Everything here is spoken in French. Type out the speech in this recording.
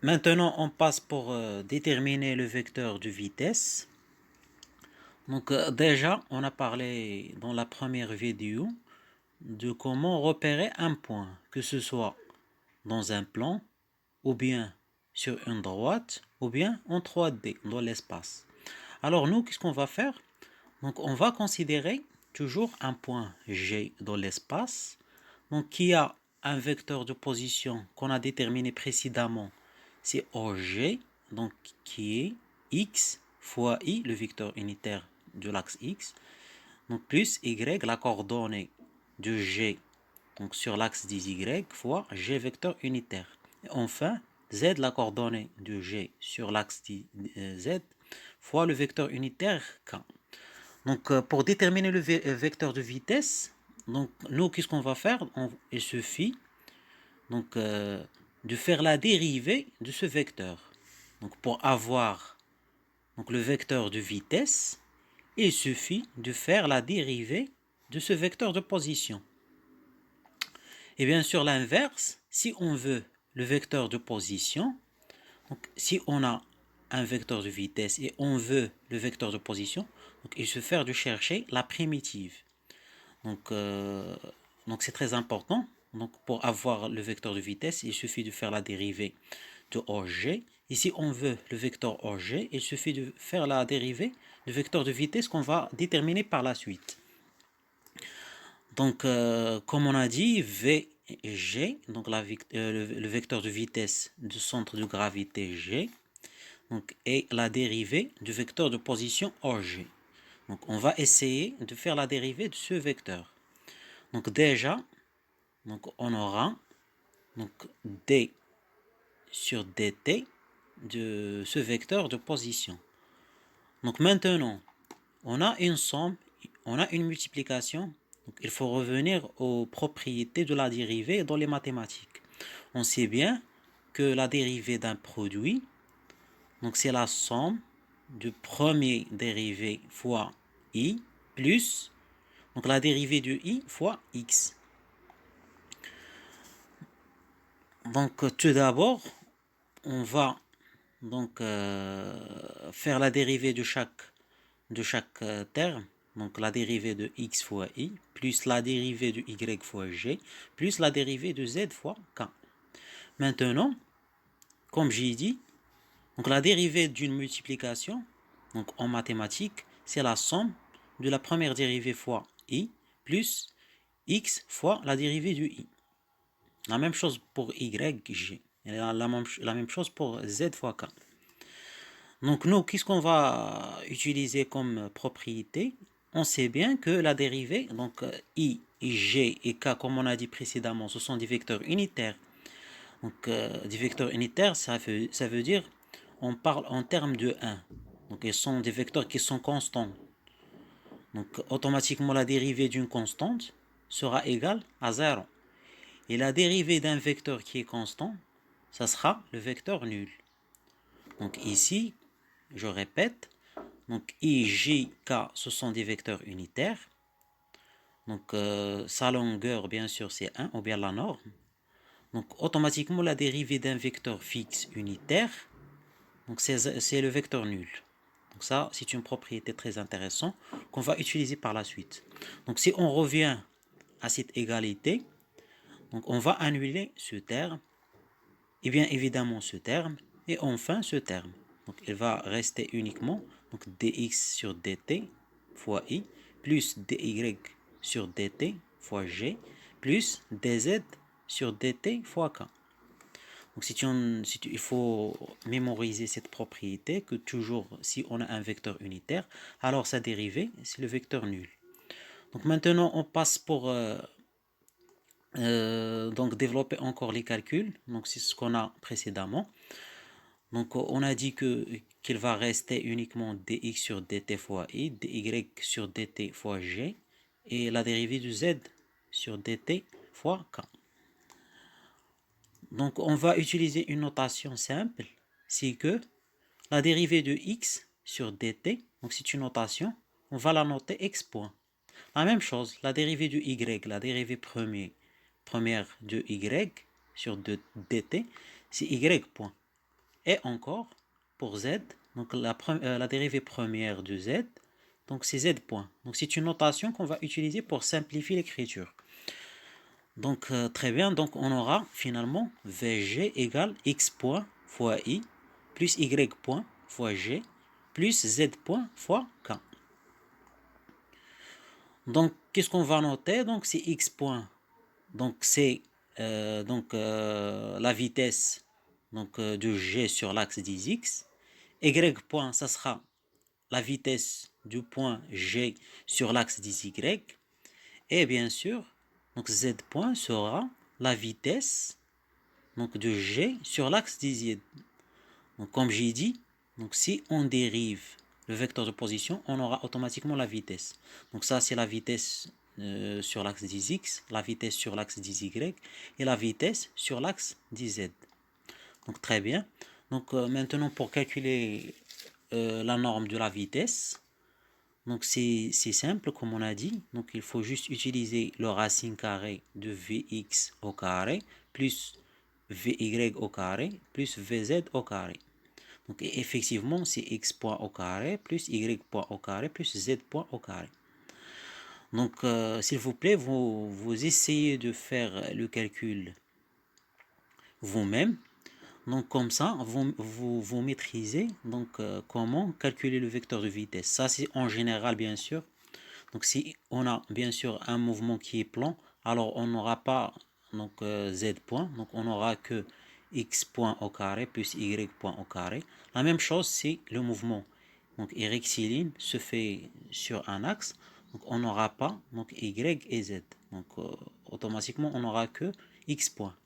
Maintenant, on passe pour déterminer le vecteur de vitesse. Donc déjà, on a parlé dans la première vidéo de comment repérer un point, que ce soit dans un plan, ou bien sur une droite, ou bien en 3D, dans l'espace. Alors nous, qu'est-ce qu'on va faire? Donc on va considérer toujours un point G dans l'espace, donc qui a un vecteur de position qu'on a déterminé précédemment, c'est OG, donc qui est x fois i, le vecteur unitaire de l'axe x, donc plus y, la coordonnée de g, donc sur l'axe des y, fois g vecteur unitaire. Et enfin, z, la coordonnée de g sur l'axe des z, fois le vecteur unitaire k. Donc, pour déterminer le vecteur de vitesse, donc nous, qu'est-ce qu'on va faire? Il suffit donc de faire la dérivée de ce vecteur. Donc, pour avoir donc, le vecteur de vitesse, il suffit de faire la dérivée de ce vecteur de position. Et bien sûr, l'inverse, si on veut le vecteur de position, donc si on a un vecteur de vitesse et on veut le vecteur de position, donc il suffit de chercher la primitive. Donc c'est très important. Donc pour avoir le vecteur de vitesse, il suffit de faire la dérivée de OG. Et si on veut le vecteur OG, il suffit de faire la dérivée du vecteur de vitesse qu'on va déterminer par la suite. Donc comme on a dit, VG, donc le vecteur de vitesse du centre de gravité G, donc, est la dérivée du vecteur de position OG. Donc on va essayer de faire la dérivée de ce vecteur. Donc déjà, donc on aura donc d sur dt de ce vecteur de position. Donc maintenant, on a une somme, on a une multiplication. Donc il faut revenir aux propriétés de la dérivée dans les mathématiques. On sait bien que la dérivée d'un produit, donc c'est la somme du premier dérivé fois i plus donc la dérivée de i fois x. Donc tout d'abord, on va donc faire la dérivée de chaque terme, donc la dérivée de x fois i, plus la dérivée de y fois g, plus la dérivée de z fois k. Maintenant, comme j'ai dit, donc la dérivée d'une multiplication, donc en mathématiques, c'est la somme de la première dérivée fois i, plus x fois la dérivée du i. La même chose pour y, g. Et la même chose pour z fois k. Donc nous, qu'est-ce qu'on va utiliser comme propriété? On sait bien que la dérivée, donc i, g et k, comme on a dit précédemment, ce sont des vecteurs unitaires. Donc des vecteurs unitaires, ça veut dire, on parle en termes de 1. Donc ils sont des vecteurs qui sont constants. Donc automatiquement, la dérivée d'une constante sera égale à 0. Et la dérivée d'un vecteur qui est constant, ça sera le vecteur nul. Donc ici, je répète, donc I, J, K, ce sont des vecteurs unitaires. Donc sa longueur, bien sûr, c'est 1, ou bien la norme. Donc automatiquement, la dérivée d'un vecteur fixe unitaire, donc c'est le vecteur nul. Donc ça, c'est une propriété très intéressante qu'on va utiliser par la suite. Donc si on revient à cette égalité, donc on va annuler ce terme, et bien évidemment ce terme, et enfin ce terme. Donc il va rester uniquement donc dx sur dt fois i, plus dy sur dt fois g, plus dz sur dt fois k. Donc il faut mémoriser cette propriété que toujours si on a un vecteur unitaire, alors sa dérivée c'est le vecteur nul. Donc maintenant on passe pour donc développer encore les calculs. Donc c'est ce qu'on a précédemment. Donc on a dit qu'il va rester uniquement dx sur dt fois i, dy sur dt fois g et la dérivée de z sur dt fois k. Donc on va utiliser une notation simple, c'est que la dérivée de x sur dt, donc c'est une notation, on va la noter x point. La même chose, la dérivée de y, la dérivée première de y sur dt, c'est y point. Et encore, pour z, donc la dérivée première de z, donc c'est z point. Donc c'est une notation qu'on va utiliser pour simplifier l'écriture. Donc très bien, donc on aura finalement Vg égale x point fois i plus y point fois g plus z point fois k. Donc qu'est-ce qu'on va noter? Donc c'est x point, donc c'est la vitesse donc, de g sur l'axe des x. Y point, ça sera la vitesse du point G sur l'axe des Y. Et bien sûr, donc Z point sera la vitesse donc, de G sur l'axe des Z. Donc comme j'ai dit, donc si on dérive le vecteur de position, on aura automatiquement la vitesse. Donc ça, c'est la vitesse sur l'axe des X, la vitesse sur l'axe des Y et la vitesse sur l'axe des Z. Donc très bien. Donc maintenant, pour calculer la norme de la vitesse, donc c'est simple comme on a dit. Donc il faut juste utiliser le racine carrée de Vx au carré plus Vy au carré plus Vz au carré. Donc effectivement c'est x point au carré plus y point au carré plus z point au carré. Donc s'il vous plaît, vous essayez de faire le calcul vous-même. Donc comme ça, vous maîtrisez donc comment calculer le vecteur de vitesse. Ça c'est en général bien sûr. Donc si on a bien sûr un mouvement qui est plan, alors on n'aura pas donc z point, donc on n'aura que x point au carré plus y point au carré. La même chose c'est le mouvement. Donc y rectiligne se fait sur un axe, donc on n'aura pas donc y et z. Donc automatiquement on n'aura que x point.